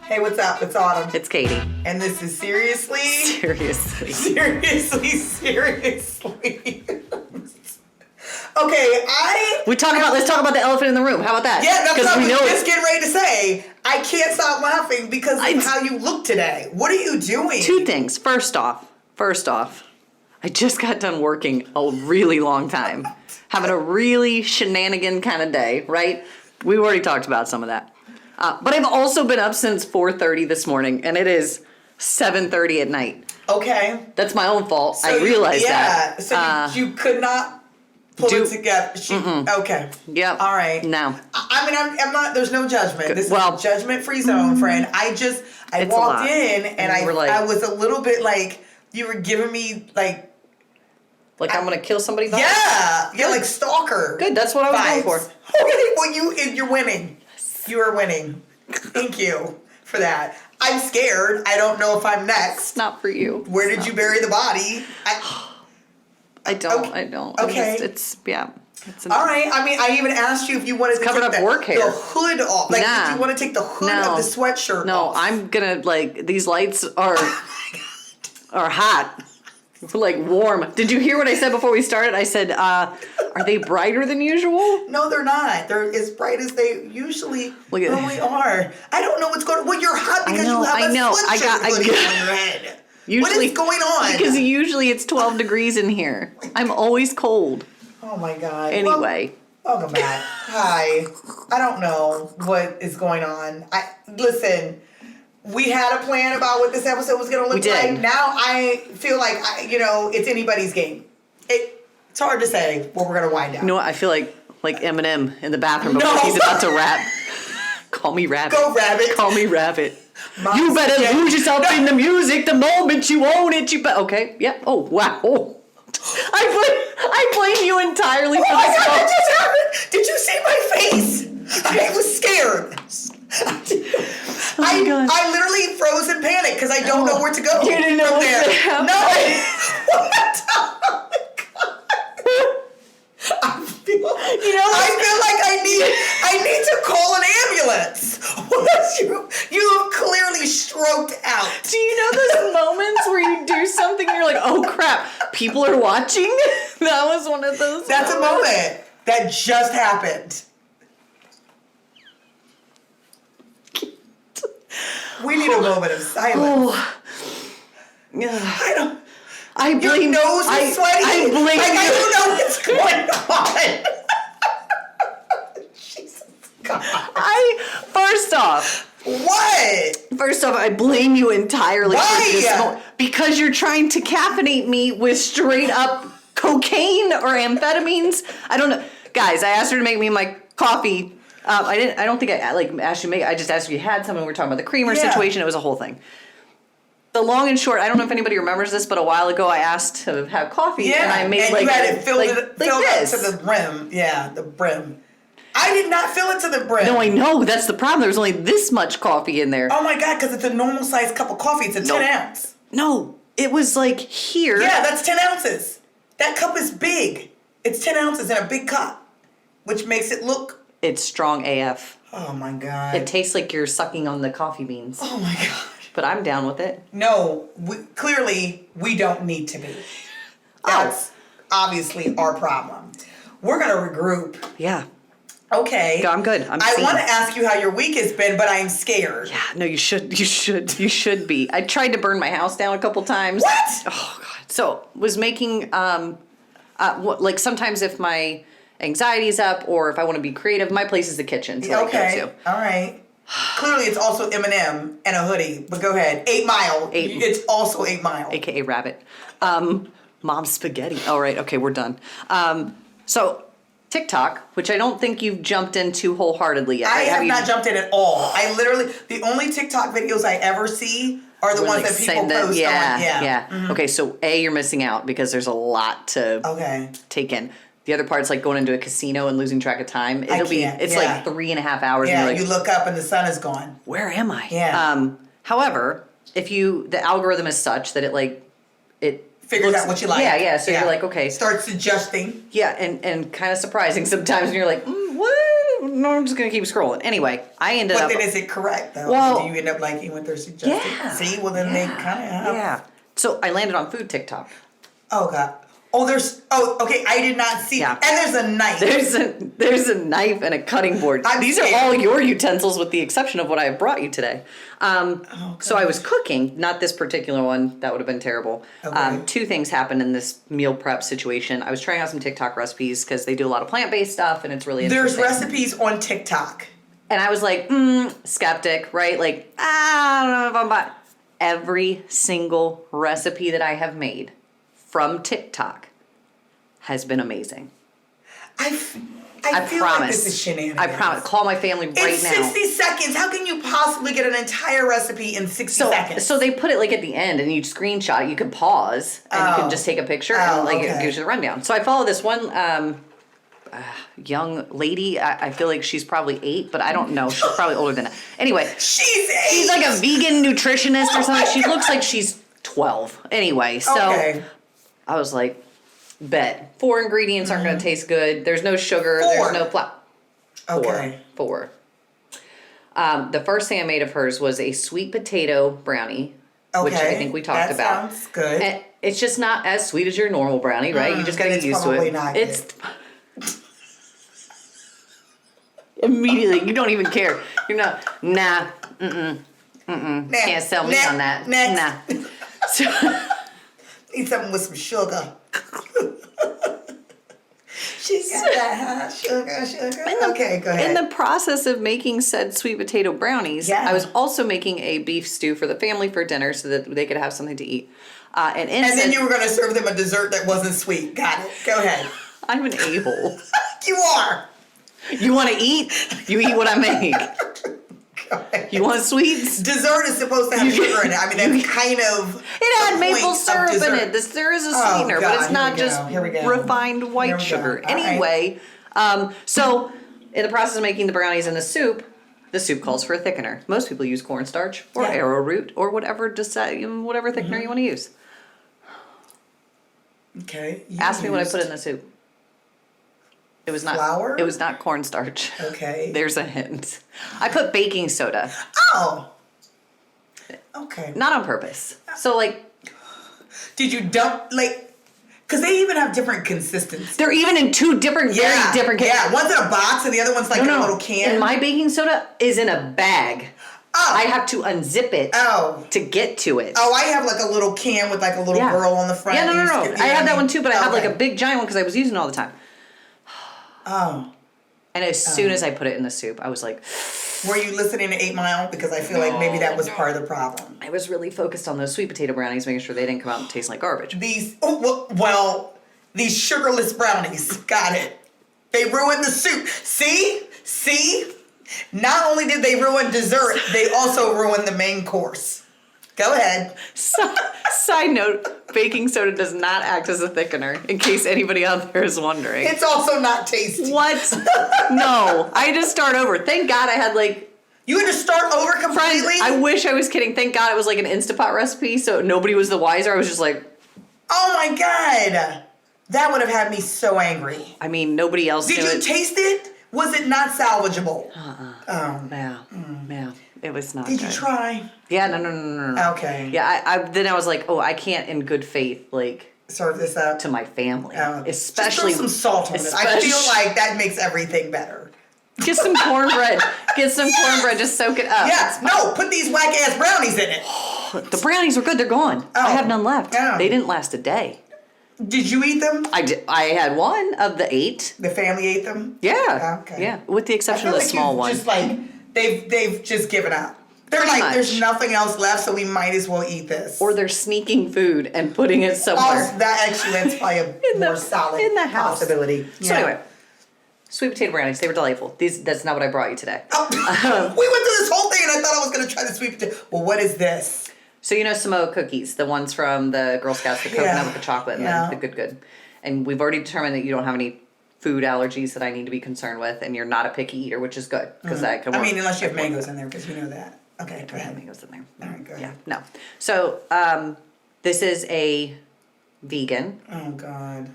Hey, what's up? It's Autumn. It's Katie. And this is Seriously. Seriously. Okay, let's talk about the elephant in the room. How about that? Yeah, that's what I was just getting ready to say. I can't stop laughing because of how you look today. What are you doing? Two things. First off, I just got done working a really long time. Having a really shenanigan kind of day, right? We've already talked about some of that. But I've also been up since 4:30 this morning, and it is 7:30 at night. Okay. That's my own fault. So I realize that. Yeah, so you could not pull it together. Okay. Yep. All right. No. I mean, I'm not, there's no judgment. Good. This is a judgment-free zone, friend. I walked in, and I was a little bit like, you were giving me, like I'm gonna kill somebody vibes? Yeah, like stalker. Good, that's what I was going for. Okay, well, you're winning. You are winning. Thank you for that. I'm scared. I don't know if I'm next. It's not for you. Where did you bury the body? I don't. Okay. All right. I mean, I even asked you if you wanted to take the hood off. Like, did you want to take the hood of the sweatshirt off? No, I'm gonna, these lights are hot. Like warm. Did you hear what I said before we started? I said, are they brighter than usual? No, they're not. They're as bright as they usually normally are. I don't know what's going on. Well, you're hot because you have a sweatshirt hoodie on your head. What is going on? Because usually it's 12 degrees in here. I'm always cold. Oh my God. Anyway. Welcome back. Hi. I don't know what is going on. Listen. We had a plan about what this episode was going to look like. Now I feel like, it's anybody's game. It's hard to say what we're going to wind down. You know what? I feel like Eminem in the bathroom before he's about to rap. Call me Rabbit. Go Rabbit. Call me Rabbit. You better lose yourself in the music the moment you own it. Okay. Yeah. Oh, wow. Oh. I blame you entirely for this. Oh my God, that just happened. Did you see my face? I was scared. I literally froze in panic because I don't know where to go. You didn't know where to happen. No. What? Oh my God. I feel like I need to call an ambulance. You have clearly stroked out. Do you know those moments where you do something and you're like, oh crap, people are watching? That was one of those. That's a moment that just happened. We need a moment of silence. Oh. Your nose is sweaty. I blame you. I don't know what's going on. Jesus God. First off. What? First off, I blame you entirely for this moment. Because you're trying to caffeinate me with straight up cocaine or amphetamines. I don't know. Guys, I asked her to make me my coffee. I don't think I asked you to make it. I just asked if you had something. We were talking about the creamer situation. It was a whole thing. The long and short, I don't know if anybody remembers this, but a while ago I asked to have coffee, and I made and you had it filled up to this. the brim. Yeah, the brim. I did not fill it to the brim. No, I know. That's the problem. There's only this much coffee in there. Oh my God, because it's a normal sized cup of coffee. It's a 10 ounce. No, it was like here. Yeah, that's 10 ounces. That cup is big. It's 10 ounces in a big cup, which makes it look... It's strong AF. Oh my God. It tastes like you're sucking on the coffee beans. Oh my God. But I'm down with it. No, clearly we don't need to be. That's obviously our problem. We're going to regroup. Yeah. Okay. I'm good. I want to ask you how your week has been, but I'm scared. Yeah, no, you should be. I tried to burn my house down a couple times. What? Oh God. So was making sometimes if my anxiety's up or if I want to be creative, my place is the kitchen. So okay. All right. Clearly, it's also M&M and a hoodie. But go ahead. 8 Mile. It's also 8 Mile. AKA Rabbit. Mom's spaghetti. All right. Okay, we're done. So TikTok, which I don't think you've jumped into wholeheartedly yet. I have not jumped in at all. I literally, the only TikTok videos I ever see are the ones that people post on. Yeah. Mm-hmm. Okay, so you're missing out because there's a lot to take in. The other part's like going into a casino and losing track of time. It's like 3.5 hours. Yeah, and you look up and the sun is gone. Where am I? Yeah. However, the algorithm is such that it figures out what you like. Yeah. So you're like, okay. Starts adjusting. Yeah, and kind of surprising sometimes when you're like, what? no, I'm just gonna keep scrolling. Anyway, I ended up. But then is it correct though? Well, do you end up liking what they're suggesting? Yeah. See, well then they kind of have. Yeah. So I landed on food TikTok. Oh God. Oh, okay. I did not see. Yeah. And there's a knife. There's a knife and a cutting board. These are all your utensils, with the exception of what I have brought you today. So I was cooking, not this particular one. That would have been terrible. Okay. Two things happened in this meal prep situation. I was trying out some TikTok recipes because they do a lot of plant-based stuff, and it's really interesting. There's recipes on TikTok. And I was like, skeptic, right? Like, I don't know if I'm buying. Every single recipe that I have made from TikTok has been amazing. I feel promise. like this is shenanigans. I promise. Call my family right now. In 60 seconds. How can you possibly get an entire recipe in 60 seconds? So they put it like at the end, and you screenshot it. You can pause, and you can just take a picture, and it gives you the rundown. So I follow this one young lady. I feel like she's probably 8, but I don't know. She's probably older than that. Anyway. She's 8? She's like a vegan nutritionist or something. She looks like she's 12. Anyway, so I was like, bet. 4 ingredients aren't going to taste good. There's no sugar. 4. There's no flour. Okay. 4. The first thing I made of hers was a sweet potato brownie, which I think we talked about. That sounds good. And it's just not as sweet as your normal brownie, right? You just got to get used to it. It's immediately, you don't even care. You're not, nah, can't sell me on that. Next. Nah. So, need something with some sugar. She's got that, huh? Sugar. Okay, go ahead. In the process of making said sweet potato brownies, I was also making a beef stew for the family for dinner so that they could have something to eat. And then you were going to serve them a dessert that wasn't sweet. Got it. Go ahead. I'm an a-hole. You are. You want to eat? You eat what I make. You want sweets? Dessert is supposed to have sugar in it. I mean, that's kind of. It had maple syrup in it. There is a sweetener, but it's not just refined white sugar. Anyway, so in the process of making the brownies and the soup calls for a thickener. Most people use cornstarch or arrowroot or whatever thickener you want to use. Okay. Ask me what I put in the soup. It was not flour. It was not cornstarch. Okay. There's a hint. I put baking soda. Oh. Okay. Not on purpose. So did you dump because they even have different consistencies. They're even in 2 different, very different. Yeah, one's in a box and the other one's in a little can. And my baking soda is in a bag. Oh. I have to unzip it to get to it. Oh, I have a little can with a little girl on the front. Yeah, no. I have that one too, but I have a big giant one because I was using it all the time. Oh. And as soon as I put it in the soup, I was like... Were you listening to 8 Mile? Because I feel like maybe that was part of the problem. I was really focused on those sweet potato brownies, making sure they didn't come out and taste like garbage. These sugarless brownies. Got it. They ruined the soup. See? Not only did they ruin dessert, they also ruined the main course. Go ahead. Side note, baking soda does not act as a thickener, in case anybody out there is wondering. It's also not tasty. What? No. I had to start over. Thank God I had You had to start over completely? Friends, I wish I was kidding. Thank God it was an Instapot recipe, so nobody was the wiser. I was just like... Oh my God. That would have had me so angry. I mean, nobody else Did you taste it? Was it not salvageable? Yeah. It was not Did good. you try? Yeah, no. Okay. Yeah, then I was like, I can't in good faith, serve this up to my family. Especially... Just throw some salt on it. I feel like that makes everything better. Get some cornbread. Just soak it up. Yes. No, put these whack-ass brownies in it. The brownies were good. They're gone. I have none left. Oh. They didn't last a day. Did you eat them? I did. I had one of the 8. The family ate them? Yeah. Okay. Yeah, with the exception of the small one. Just they've just given up. They're there's nothing else left, so we might as well eat this. Or they're sneaking food and putting it somewhere. Oh, that's probably a more solid in the house. possibility. So anyway, sweet potato brownies, they were delightful. That's not what I brought you today. We went through this whole thing and I thought I was going to try the sweet potato. Well, what is this? So Samoa cookies, the ones from the Girl Scouts, the coconut with the chocolate and then the good. And we've already determined that you don't have any food allergies that I need to be concerned with, and you're not a picky eater, which is good because that can work. I mean, unless you have mangoes in there, because we know that. Okay, go ahead. Mangoes in there. All right, go ahead. Yeah, no. So this is a vegan. Oh God.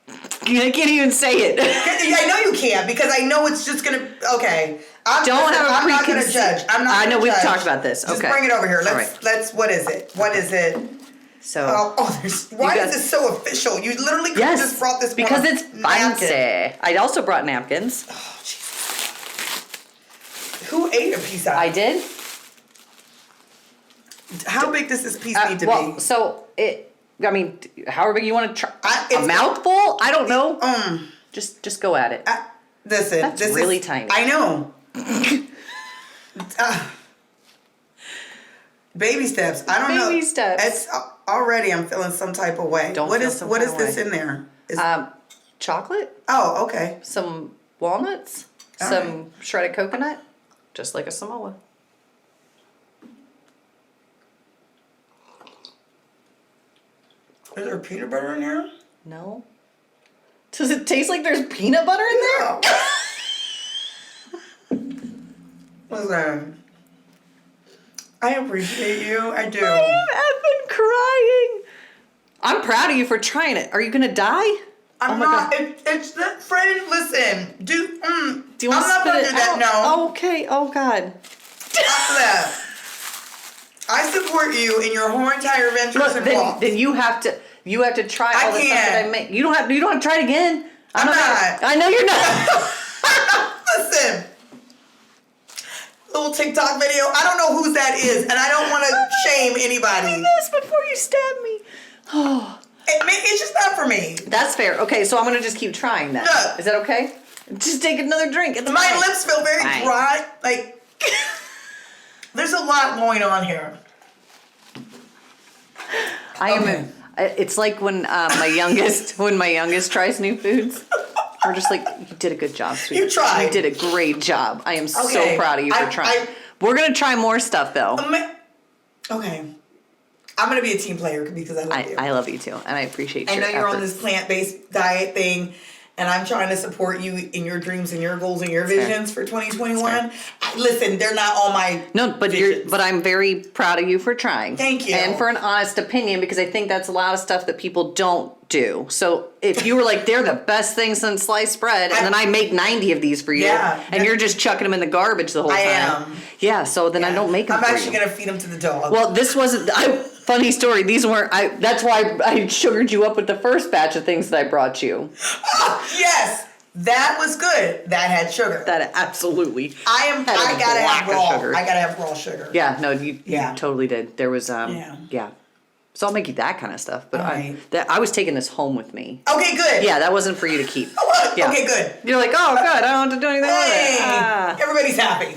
I can't even say it. I know you can't because I know it's just gonna. Okay, I'm not gonna judge. I know we've talked about this. Just okay, bring it over here. right. Let's. What is it? What is it? So. Why is this so official? You literally could have just brought this because it's napkin. fancy. I also brought napkins. Oh, Jesus. Who ate a piece out? I did. How big does this piece need to be? So however big you want to try. A mouthful? I don't know. Just go at it. Listen, this really is tiny. I know. Baby steps. I don't know. Baby steps. It's already. I'm feeling some type of way. What is this in there? Chocolate. Oh, okay. Some walnuts. Some shredded coconut. Just like a Samoa. Is there peanut butter in there? No. Does it taste like there's peanut butter in there? Listen, I appreciate you. I do. I am effing crying. I'm proud of you for trying it. Are you gonna die? I'm not. It's that friend. Listen, do you want to spit it that? out? No. Okay. Oh God. I support you in your whole entire ventures and walks. Then you have to try all the stuff that I make. You don't have to try it again. I'm not. I know you're not. Listen. Little TikTok video. I don't know whose that is, and I don't want to shame anybody. This before you stab me. Oh. It's just not for me. That's fair. Okay, so I'm gonna just keep trying that. No. Is that okay? Just take another drink. My lips feel very dry. Like there's a lot going on here. It's like when my youngest tries new foods. We're just like, you did a good job, sweetie. You tried. You did a great job. I am so proud of you for trying. We're gonna try more stuff though. Okay. I'm gonna be a team player because I love you. I love you too, and I appreciate you. I know you're on this plant-based diet thing, and I'm trying to support you in your dreams and your goals and your visions for 2021. Listen, they're not all my visions. But I'm very proud of you for trying. Thank you. And for an honest opinion, because I think that's a lot of stuff that people don't do. So if you were like, they're the best thing since sliced bread, and then I make 90 of these for you, and you're just chucking them in the garbage the whole time. I am. Yeah, so then I don't make them for you. I'm actually going to feed them to the dog. Well, this wasn't... funny story. These weren't... that's why I sugared you up with the first batch of things that I brought you. Oh, yes! That was good. That had sugar. That absolutely. I gotta have raw sugar. I gotta have raw sugar. Yeah, no, you totally did. There was yeah. So I'll make you that kind of stuff. But I was taking this home with me. Okay, good. Yeah, that wasn't for you to keep. Yeah. Okay, good. You're like, oh, good. I don't have to do anything with it. Everybody's happy.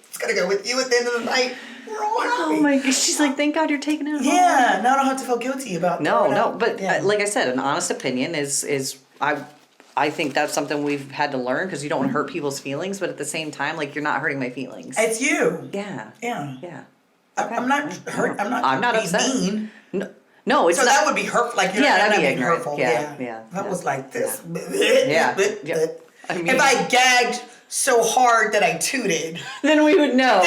it's gonna go with you at the end of the night. We're all happy. Oh my gosh, she's like, thank God you're taking it home. Yeah, now I don't have to feel guilty about it. No, but like I said, an honest opinion is I think that's something we've had to learn because you don't want to hurt people's feelings, but at the same time, like you're not hurting my feelings. It's you. Yeah. Okay. I'm not hurt. I'm not upset. Mean. No, it's so not. That would be hurt. Like that'd be ignorant. hurtful. Yeah. That was like this. Yeah. I mean, if I gagged so hard that I tooted, then we would know.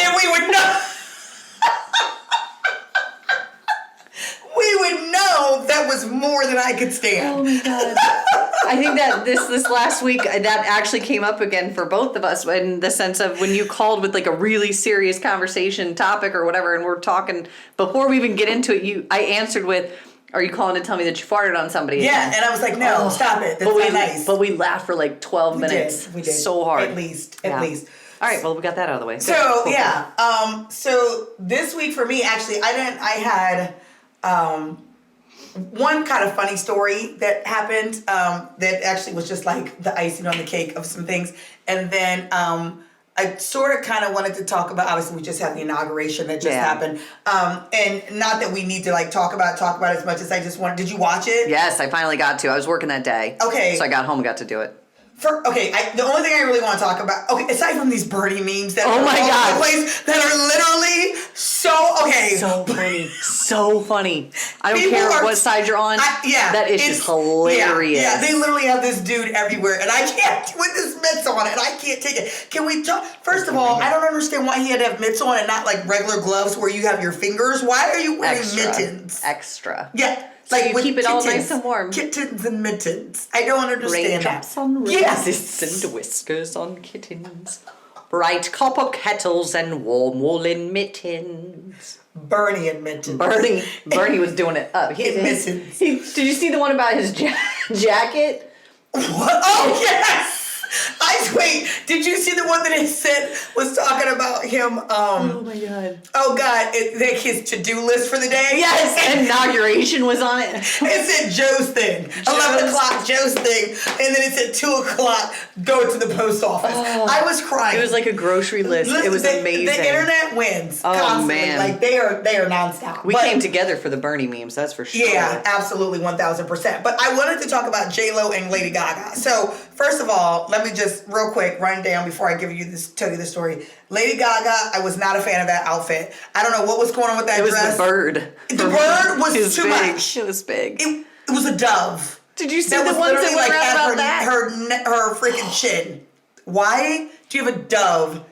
We would know that was more than I could stand. Oh my God. I think that this last week, that actually came up again for both of us in the sense of when you called with like a really serious conversation topic or whatever, and we're talking, before we even get into it, I answered with, are you calling to tell me that you farted on somebody? Yeah, and I was like, no, stop it. That's not nice. But we laughed for like 12 minutes. We did. So hard. At least. All right, well, we got that out of the way. So, cool. So this week for me, actually, I had one kind of funny story that happened that actually was just like the icing on the cake of some things. And then I sort of kind of wanted to talk about, obviously we just had the inauguration that just happened. And not that we need to like talk about it as much as I just wanted. Did you watch it? Yes, I finally got to. I was working that day. Okay. So I got home and got to do it. The only thing I really want to talk about, aside from these birdie memes that are all over the place, that are literally so funny. I don't care what side you're on. That is just hilarious. Yeah, they literally have this dude everywhere, and I can't, with this mitts on, and I can't take it. Can we talk? First of all, I don't understand why he had to have mitts on and not like regular gloves where you have your fingers. Why are you wearing mittens? Extra. Yeah. So like you with keep it all kittens. nice and warm. Kittens and mittens. I don't understand Raindrops that. on roses Yes. and whiskers on kittens. Bright copper kettles and warm woolen mittens. Bernie and mittens. Bernie was doing it up. Mittens. Did you see the one about his jacket? What? Oh, yes! Wait, did you see the one that it said was talking about him? Oh my god. Oh god, like his to-do list for the day? Yes, inauguration was on it. It said Joe's thing. 11 o'clock, Joe's thing. And then it said 2 o'clock, go to the post office. Oh, I was crying. It was like a grocery list. Listen, it was amazing. The internet wins constantly. Man. Like they are nonstop. We came together for the Bernie memes, that's for sure. Yeah, absolutely, 1000%. But I wanted to talk about J-Lo and Lady Gaga. So first of all, let me just real quick run down before I tell you the story. Lady Gaga, I was not a fan of that outfit. I don't know what was going on with that dress. It was the bird. The bird was too big. much. It was big. It was a dove. Did you see the ones that went around about that? Her freaking chin. Why do you have a dove,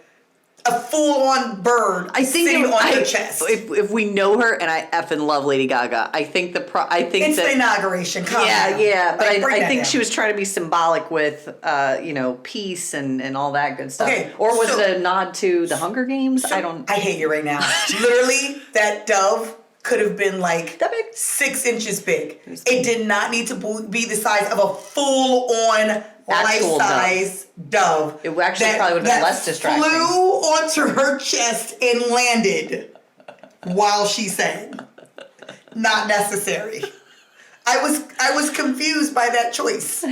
a full-on bird, sitting on your chest? If we know her, and I effing love Lady Gaga, I think it's the inauguration. Yeah. But like, I think she was trying to be symbolic with, peace and all that good stuff. Okay, or was it a nod to the Hunger Games? I hate you right now. Literally, that dove could have been like 6 inches big. It did not need to be the size of a full-on life-size dove. It actually probably would have been less distracting. Flew onto her chest and landed while she sang. Not necessary. I was confused by that choice.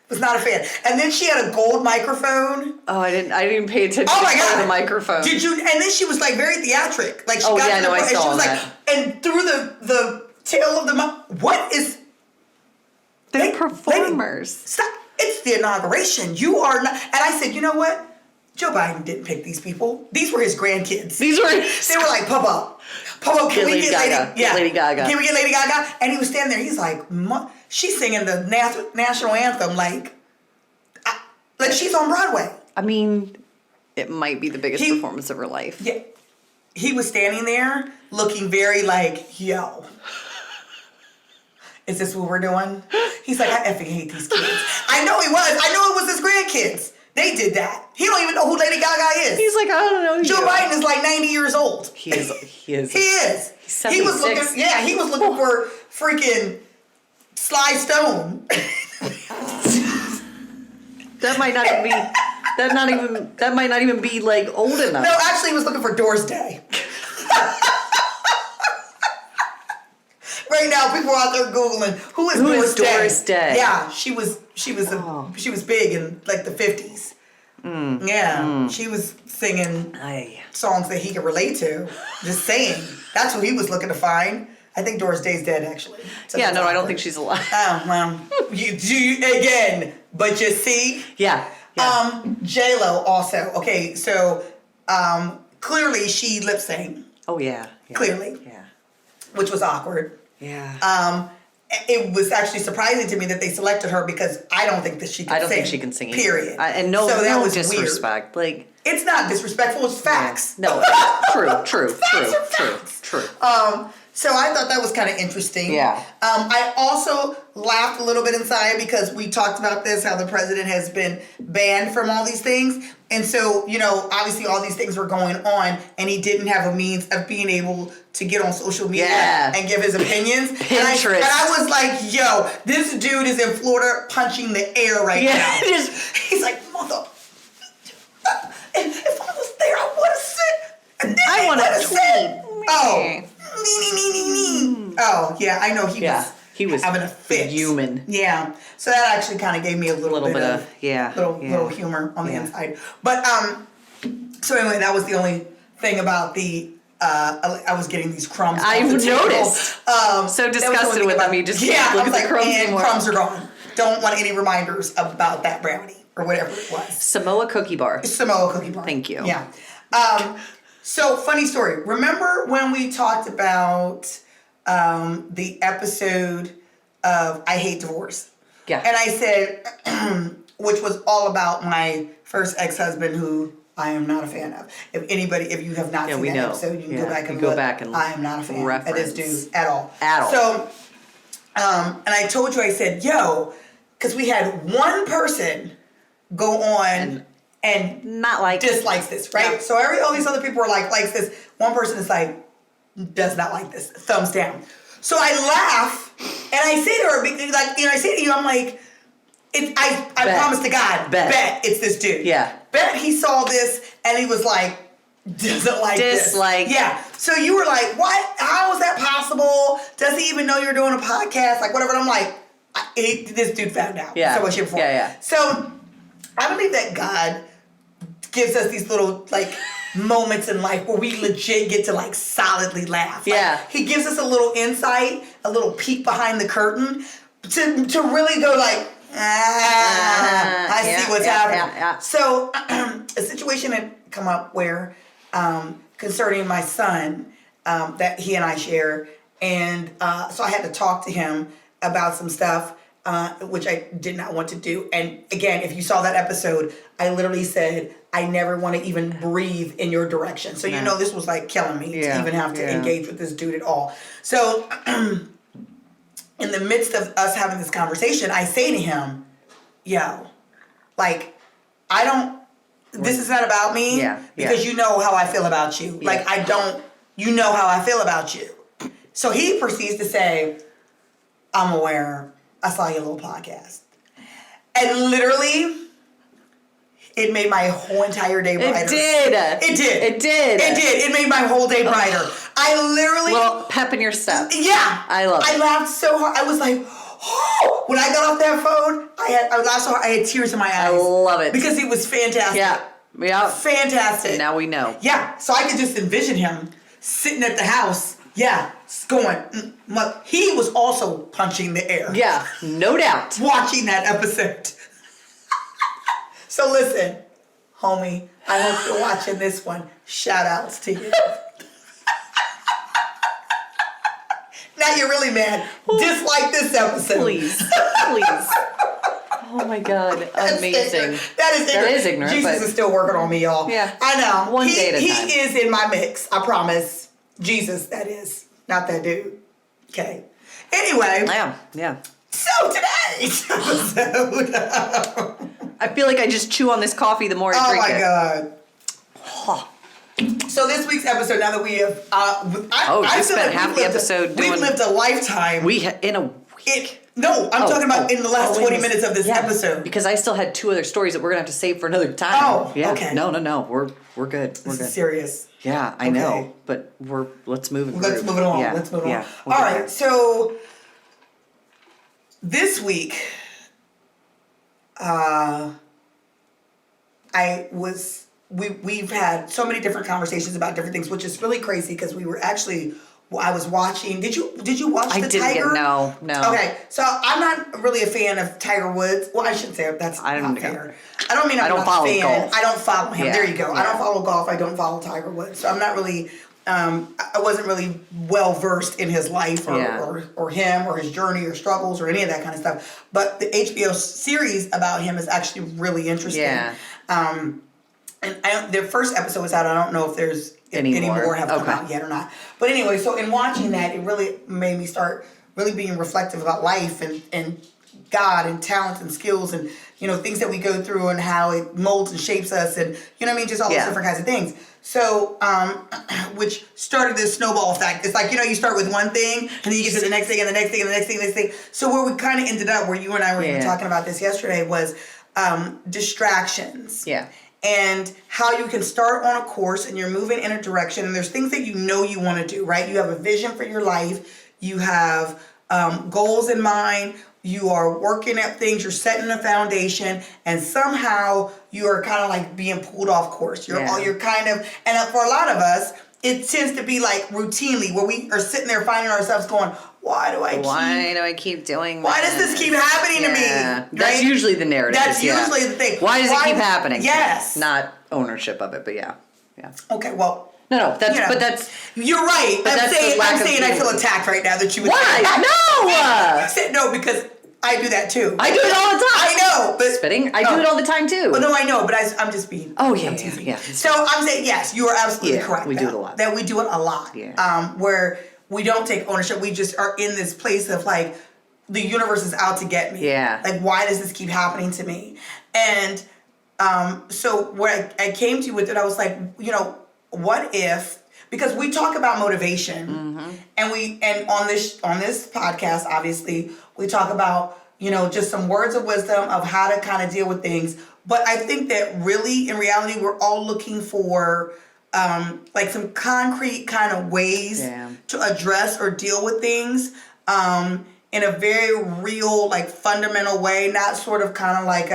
Was not a fan. And then she had a gold microphone. Oh, I didn't even pay attention to the microphone. Did you? And then she was like very theatric. Like she got to the I saw and she was that. like, and through the tail of the what is? They're performers. Stop! It's the inauguration. You are not. And I said, you know what? Joe Biden didn't pick these people. These were his grandkids. They were like, Papa, can we get Lady Gaga? Can we get Lady Gaga? And he was standing there. He's like, she's singing the national anthem like she's on Broadway. I mean, it might be the biggest performance of her life. Yeah, he was standing there looking very like, yo. Is this what we're doing? He's like, I effing hate these kids. I know he was. I know it was his grandkids. They did that. He don't even know who Lady Gaga is. He's like, I don't know. Joe Biden is like 90 years old. He is. He is. He's 76. He was looking for freaking Sly Stone. That might not even be like old enough. No, actually he was looking for Doris Day. Right now, people are out there Googling who is Doris Day? Yeah, she was big in like the 50s. She was singing songs that he could relate to. Just saying, that's what he was looking to find. I think Doris Day's dead, actually. So I don't think she's alive. Oh well, again, but you see, J-Lo also. Okay, so clearly she lip sang. Oh yeah. Clearly, which was awkward. Yeah. It was actually surprising to me that they selected her because I don't think that she can sing. I don't think she can sing. Period. And no disrespect. Weird. Like it's not disrespectful. It's facts. No. True. So I thought that was kind of interesting. Yeah. I also laughed a little bit inside because we talked about this, how the president has been banned from all these things. And so, obviously all these things were going on and he didn't have a means of being able to get on social media and give his opinions. Pinterest. And I was like, yo, this dude is in Florida punching the air right now. He's like, mother, if I was there, I would have said. I want to tweet. Oh. Oh, yeah, I know he was having a fit. Human. Yeah. So that actually kind of gave me a little bit of little humor on the inside. But so anyway, that was the only thing about the I was getting these crumbs. I noticed. So disgusted with them. You just look at the crumbs anymore. Crumbs are gone. Don't want any reminders about that brownie or whatever it was. Samoa Cookie Bar. Thank you. Yeah. So, funny story. Remember when we talked about the episode of I Hate Divorce? Yeah. And I said, which was all about my first ex-husband who I am not a fan of. If you have not seen that episode, you can go back and look. I am not a fan of this dude at all. So, And I told you, I said, yo, because we had one person go on and not like dislikes this, right? Yeah. So all these other people are like, likes this. One person is like, does not like this, thumbs down. So I laugh and I say to her, because like, I say to you, I'm like, I promise to God, bet it's this dude. Yeah. Bet he saw this and he was like, doesn't like Dislike. this. Yeah. So you were like, what? How is that possible? Does he even know you're doing a podcast? Like whatever. And I'm like, this dude found out. Yeah. So much before. Yeah. So I believe that God gives us these little like moments in life where we legit get to like solidly laugh. Yeah. Like, he gives us a little insight, a little peek behind the curtain to really go like, I see what's happening. Yeah. So a situation had come up where concerning my son that he and I share, and so I had to talk to him about some stuff which I did not want to do. And again, if you saw that episode, I literally said I never want to even breathe in your direction. So you know this was like killing me to even have to engage with this dude at all. So in the midst of us having this conversation, I say to him, yo, like, this is not about me because you know how I feel about you. Like, you know how I feel about you. So he proceeds to say, I'm aware, I saw your little podcast. And literally, it made my whole entire day brighter. It did. It made my whole day brighter. I literally... Little pep in your step. Yeah. I love it. I laughed so hard. I was like, oh! When I got off that phone, I laughed so hard. I had tears in my eyes. I love it. Because it was fantastic. Yeah. Fantastic. Now we know. Yeah. So I could just envision him sitting at the house. Yeah. Going. He was also punching the air. Yeah. No doubt. Watching that episode. So listen, homie, I hope you're watching this one. Shout outs to you. Now you're really mad. Dislike this episode. Please. Oh my God. Amazing. That is ignorant. Jesus is still working on me, y'all. Yeah. I know. One day at a time. He is in my mix. I promise. Jesus, that is. Not that dude. Okay. Anyway. Yeah. So today's episode. I feel like I just chew on this coffee the more I drink it. Oh my God. So this week's episode, now that we have, I spent half the episode doing. We've lived a lifetime. In a week. I'm talking about in the last 20 minutes of this episode. Because I still had 2 other stories that we're gonna have to save for another time. Oh, yeah. Okay. No. We're good. We're good. This is serious. Yeah, I know. But let's move it. Let's move it along. Yeah. Let's move it along. We'll All right. So this week, we've had so many different conversations about different things, which is really crazy because we were actually. I was watching. Did you watch the Tiger? No. Okay, so I'm not really a fan of Tiger Woods. Well, I shouldn't say that's not fair. I don't mean I'm not a fan. Golf. I don't follow him. Yeah. There you go. Yeah. I don't follow golf. I don't follow Tiger Woods. So I'm not really. I wasn't really well versed in his life or him or his journey or struggles or any of that kind of stuff. But the HBO series about him is actually really interesting. Yeah. And their first episode was out. I don't know if there's any more have come out yet or not. But anyway, so in watching that, it really made me start really being reflective about life and God and talents and skills and, things that we go through and how it molds and shapes us and, just all those different kinds of things. So, which started this snowball effect. It's like, you start with one thing and then you get to the next thing and the next thing and the next thing and the next thing. So where we kind of ended up, where you and I were even talking about this yesterday, was distractions. Yeah. And how you can start on a course and you're moving in a direction and there's things that you want to do, right? You have a vision for your life. You have goals in mind. You are working at things. You're setting a foundation, and somehow you are kind of like being pulled off course. You're kind of, and for a lot of us, it tends to be like routinely where we are sitting there finding ourselves going, why do I keep doing this? Why does this keep happening to me? Right? That's usually the narrative. That's usually the thing. Why does it keep happening? Yes. Not ownership of it, but yeah. Okay, well. No, that's you're right. But I'm saying I feel attacked right now that you would say that. I said no because I do that too. I do it all the time. I know, but spitting. I do it all the time too. Well, no, I know, but I'm just being. Oh yeah. So I'm saying yes, you are absolutely correct. We do it a lot. That we do it a lot. Yeah. Where we don't take ownership. We just are in this place of like, the universe is out to get me. Yeah. Like, why does this keep happening to me? And so what I came to with it, I was like, you know, what if, because we talk about motivation, and on this podcast, obviously, we talk about, you know, just some words of wisdom of how to kind of deal with things. But I think that really, in reality, we're all looking for like some concrete kind of ways to address or deal with things in a very real, like fundamental way, not sort of kind of like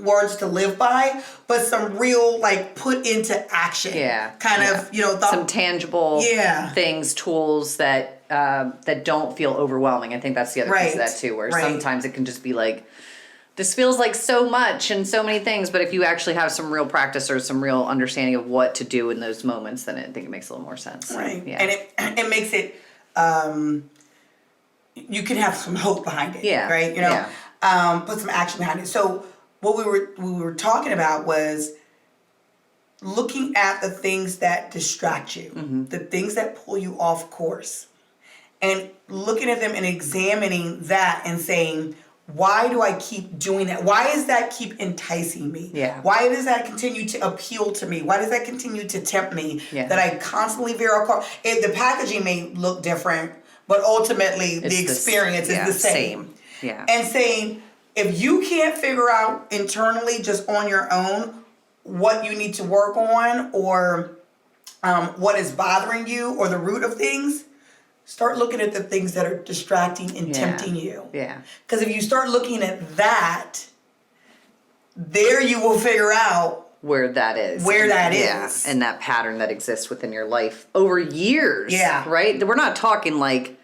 words to live by, but some real, like, put into action. Kind of, you know, some tangible things, tools that don't feel overwhelming. I think that's the other piece of that too, where sometimes it can just be like, this feels like so much and so many things, but if you actually have some real practice or some real understanding of what to do in those moments, then I think it makes a little more sense. Right. Yeah. And it makes it, you can have some hope behind it. Yeah. Right. You know, put some action behind it. So what we were talking about was looking at the things that distract you, the things that pull you off course, and looking at them and examining that and saying, why do I keep doing that? Why does that keep enticing me? Why does that continue to appeal to me? Why does that continue to tempt me? That I constantly veer off. The packaging may look different, but ultimately the experience is the same. And saying, if you can't figure out internally, just on your own, what you need to work on, or what is bothering you, or the root of things, start looking at the things that are distracting and tempting you. Because if you start looking at that, there you will figure out where that is. And that pattern that exists within your life over years. Right? We're not talking like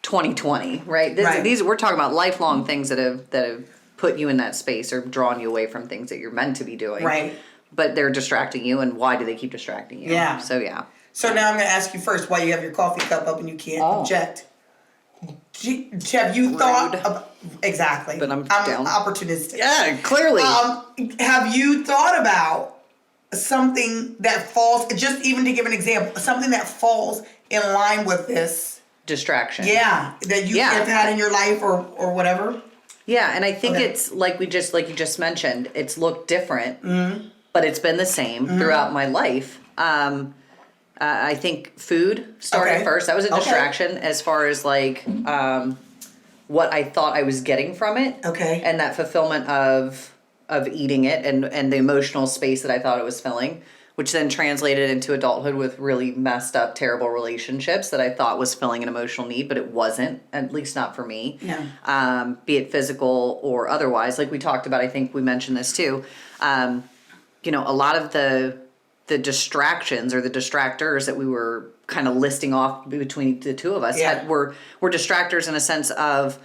2020, right? These we're talking about lifelong things that have put you in that space or drawn you away from things that you're meant to be doing. But they're distracting you, and why do they keep distracting you? So now I'm going to ask you first why you have your coffee cup up and you can't object. Have you thought about, exactly? But I'm down. Opportunistic. Yeah, clearly. Have you thought about something that falls, just even to give an example, something that falls in line with this distraction? That you have had in your life or whatever? And I think it's like you just mentioned, it's looked different, but it's been the same throughout my life. I think food started first. That was a distraction as far as like what I thought I was getting from it. And that fulfillment of eating it and the emotional space that I thought it was filling, which then translated into adulthood with really messed up, terrible relationships that I thought was filling an emotional need, but it wasn't, at least not for me. Be it physical or otherwise. Like we talked about, I think we mentioned this too. You know, a lot of the distractions or the distractors that we were kind of listing off between the two of us were distractors in a sense of,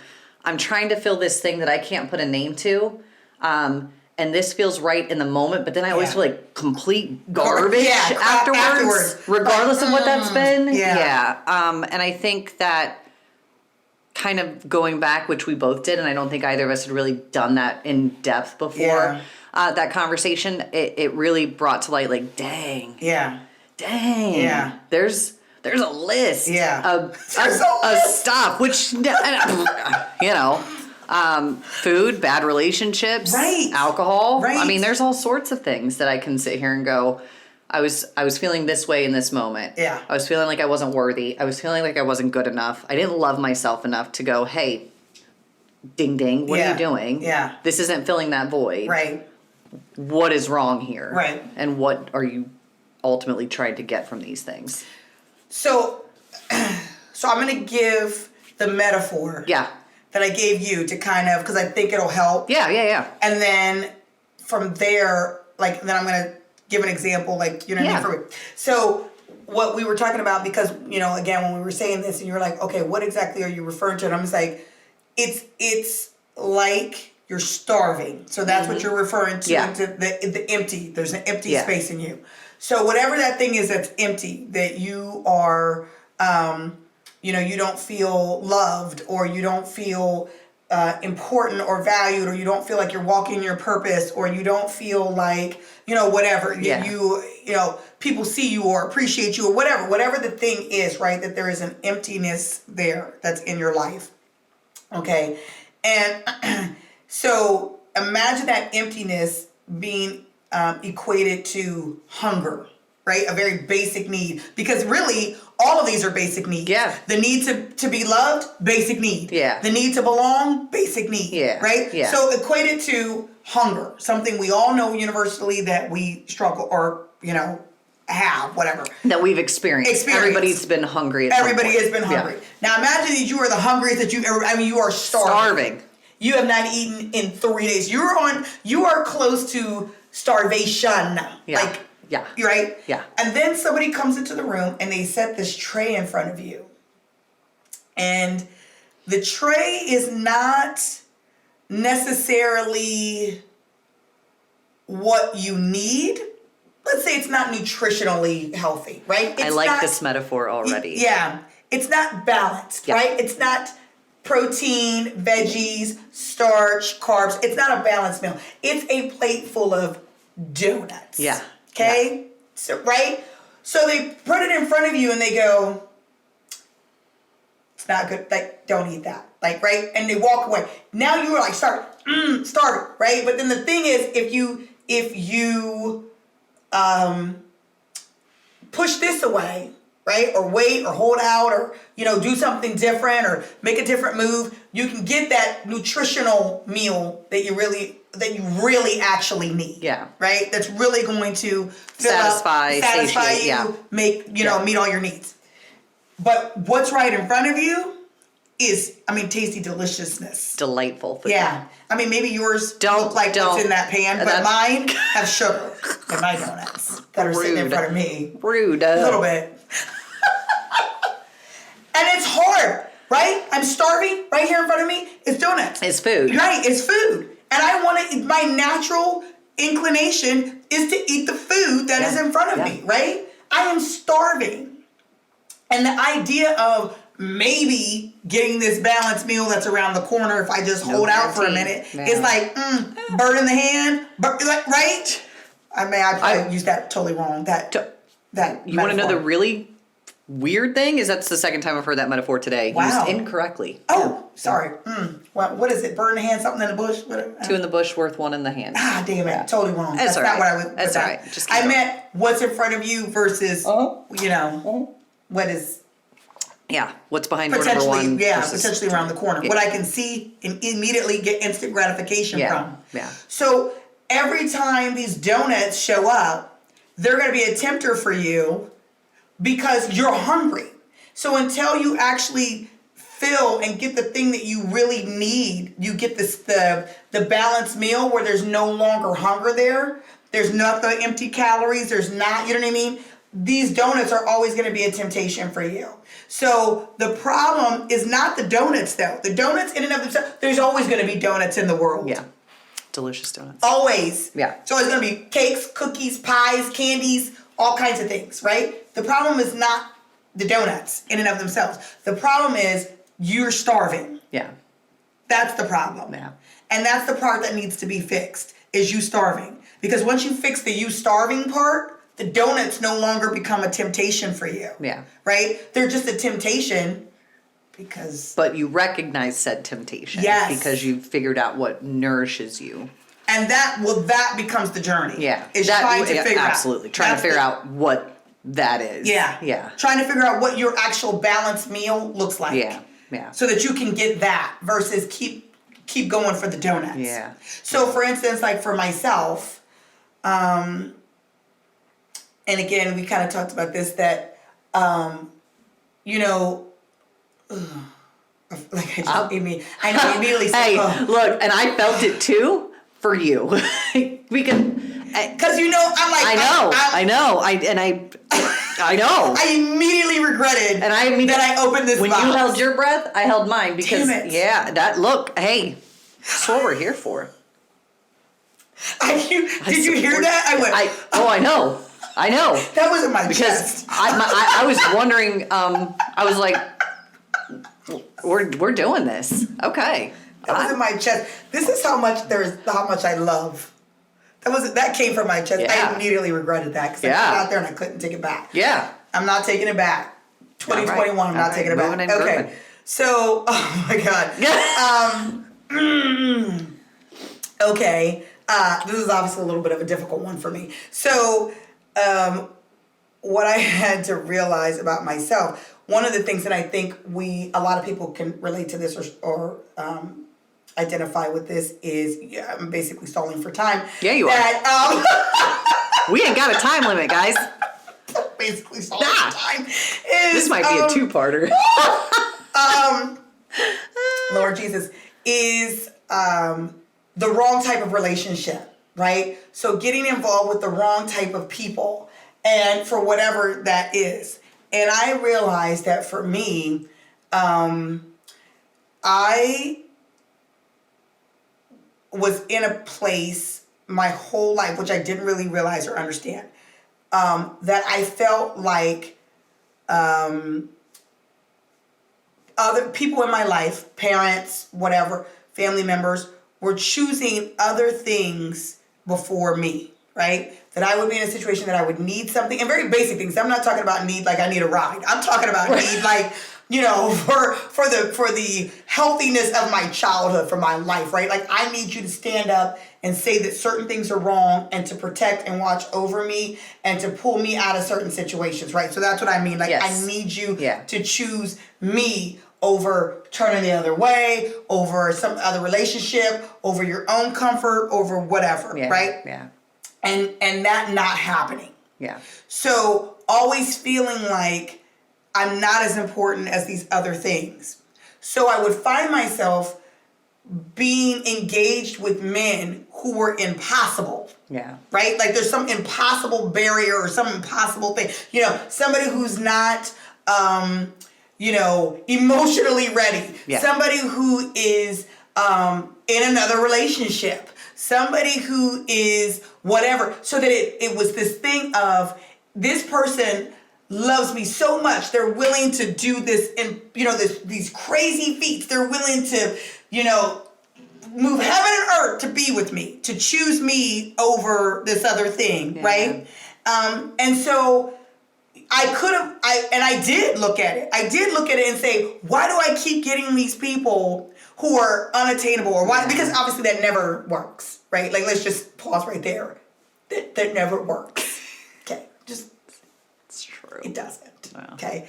I'm trying to fill this thing that I can't put a name to. And this feels right in the moment, but then I always feel like complete garbage afterwards, regardless of what that's been. And I think that kind of going back, which we both did, and I don't think either of us had really done that in depth before that conversation, it really brought to light, like, dang. There's a list of stuff, which, you know, food, bad relationships, alcohol. I mean, there's all sorts of things that I can sit here and go, I was feeling this way in this moment. I was feeling like I wasn't worthy. I was feeling like I wasn't good enough. I didn't love myself enough to go, hey, ding ding, what are you doing? This isn't filling that void. What is wrong here? And what are you ultimately trying to get from these things? So I'm going to give the metaphor that I gave you to kind of, because I think it'll help. And then from there, like, then I'm going to give an example, like, you know what I mean? For me. So what we were talking about, because, you know, again, when we were saying this and you were like, okay, what exactly are you referring to? And I'm just like, it's like you're starving. So that's what you're referring to, to the empty. There's an empty space in you. So whatever that thing is that's empty, that you are, you know, you don't feel loved, or you don't feel important or valued, or you don't feel like you're walking your purpose, or you don't feel like, you know, whatever, you know, people see you or appreciate you or whatever the thing is, right? That there is an emptiness there that's in your life. Okay. And so imagine that emptiness being equated to hunger, right? A very basic need. Because really, all of these are basic needs. Yeah. The need to be loved, basic need. Yeah. The need to belong, basic need. Yeah. Right? Yeah. So equated to hunger, something we all know universally that we struggle or, have, whatever. That we've experienced. Everybody's been hungry at Everybody some has point. been hungry. Now imagine that you are the hungriest that you ever, you are starving. You have not eaten in 3 days. You are close to starvation. Yeah. Yeah. Right? Yeah. And then somebody comes into the room and they set this tray in front of you. And the tray is not necessarily what you need. Let's say it's not nutritionally healthy, right? I like this metaphor already. Yeah. It's not balanced, right? It's not protein, veggies, starch, carbs. It's not a balanced meal. It's a plate full of donuts. Yeah. Okay? Yeah. So, right? So they put it in front of you and they go, it's not good. Like, don't eat that. Like, right? And they walk away. Now you are like, starving, right? But then the thing is, if you push this away, right? Or wait or hold out or, do something different or make a different move, you can get that nutritional meal that you really actually need. Yeah. Right? That's really going to satisfy you, yeah. make, meet all your needs. But what's right in front of you is, tasty deliciousness. Delightful food. Yeah. Maybe yours look like what's in that pan, but mine have sugar in my donuts that are sitting in front of me. Rude. A little bit. And it's hard, right? I'm starving. Right here in front of me is donuts. It's food. Right, it's food. And my natural inclination is to eat the food that is in front of me, right? I am starving. And the idea of maybe getting this balanced meal that's around the corner if I just hold out for a minute is like, bird in the hand, right? I probably used that totally wrong. That you want to know the really weird thing is that's the second time I've heard that metaphor today. Wow. Used incorrectly. Oh, sorry. What is it? Bird in the hand, something in the bush? Two in the bush, worth one in the hand. Ah, damn it. Totally wrong. That's not what I was. That's all right. Just I meant what's in front of you versus, what is... Yeah, what's behind door number one. Yeah, potentially around the corner. Yeah. What I can see and immediately get instant gratification from. Yeah. So every time these donuts show up, they're going to be a tempter for you because you're hungry. So until you actually fill and get the thing that you really need, you get the balanced meal where there's no longer hunger there. There's not the empty calories. There's not, you know what I mean? These donuts are always going to be a temptation for you. So the problem is not the donuts, though. The donuts in and of themselves, there's always going to be donuts in the world. Yeah. Delicious donuts. Always. Yeah. So it's going to be cakes, cookies, pies, candies, all kinds of things, right? The problem is not the donuts in and of themselves. The problem is you're starving. Yeah. That's the problem. Yeah. And that's the part that needs to be fixed, is you starving. Because once you fix the you starving part, the donuts no longer become a temptation for you. Yeah. Right? They're just a temptation because... But you recognize said temptation. Yes. Because you figured out what nourishes you. And that becomes the journey. Yeah. Is trying to figure out. Absolutely. Trying to figure out what that is. Yeah. Yeah. Trying to figure out what your actual balanced meal looks like. Yeah. Yeah. So that you can get that versus keep going for the donuts. Yeah. So for instance, like for myself... and again, we kind of talked about this, that, like I know, immediately said, hey, look, and I felt it too for you. We can... Because, I'm like... I know. I immediately regretted that I opened this when box. you held your breath, I held mine because, damn it. hey, that's what we're here for. Did you hear that? I went... I know. That was in my chest. I was wondering, I was like, we're doing this. Okay. That was in my chest. This is how much I love. That came from my chest. Yeah. I immediately regretted that because I got out there and I couldn't take it back. Yeah. I'm not taking it back. 2021, I'm not taking it back. Okay. So, oh my God. Okay. This is obviously a little bit of a difficult one for me. So, what I had to realize about myself, one of the things that I think a lot of people can relate to this or identify with this is, I'm basically stalling for time. Yeah, you are. We ain't got a time limit, guys. Basically stalling for time. This might be a two-parter. Lord Jesus, is the wrong type of relationship, right? So getting involved with the wrong type of people, and for whatever that is. And I realized that for me, I was in a place my whole life, which I didn't really realize or understand, that I felt like other people in my life, parents, whatever, family members, were choosing other things before me, right? That I would be in a situation that I would need something, and very basic things. I'm not talking about need like I need a ride. I'm talking about need like, for the healthiness of my childhood, for my life, right? Like I need you to stand up and say that certain things are wrong and to protect and watch over me and to pull me out of certain situations, right? So that's what I mean. Like I need you to choose me over turning the other way, over some other relationship, over your own comfort, over whatever, right? Yeah. And that not happening. Yeah. So always feeling like I'm not as important as these other things. So I would find myself being engaged with men who were impossible. Yeah. Right? Like there's some impossible barrier or some impossible thing. Somebody who's not emotionally ready. Yeah. Somebody who is in another relationship. Somebody who is whatever. So that it was this thing of this person loves me so much. They're willing to do this and, these crazy feats. They're willing to, move heaven and earth to be with me, to choose me over this other thing. Right. And so I did look at it. I did look at it and say, why do I keep getting these people who are unattainable? Or why? Because obviously that never works, right? Like, let's just pause right there. That never works. Okay. It's true. It doesn't. Wow. Okay.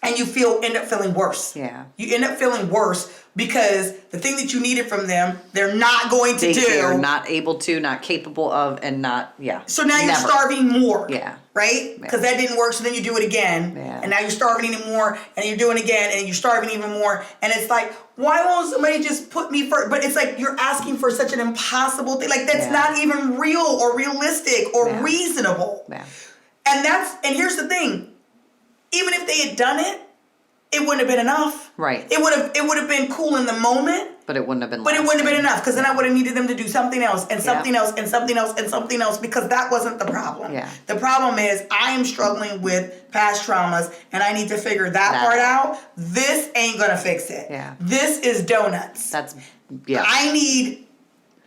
And you end up feeling worse. Yeah. You end up feeling worse because the thing that you needed from them, they're not going to do. They're not able to, not capable of, and not, So now you're starving more. Yeah. Right? Because that didn't work, so then you do it again. Yeah. And now you're starving even more, and you're doing it again, and you're starving even more. And it's like, why won't somebody just put me first? But it's like you're asking for such an impossible thing. Like, that's not even real or realistic or reasonable. Yeah. And here's the thing. Even if they had done it, it wouldn't have been enough. Right. It would have been cool in the moment. But it wouldn't have been. But it wouldn't have been enough because then I would have needed them to do something else and something else and something else and something else because that wasn't the problem. Yeah. The problem is I am struggling with past traumas and I need to figure that part out. This ain't gonna fix it. Yeah. This is donuts. I need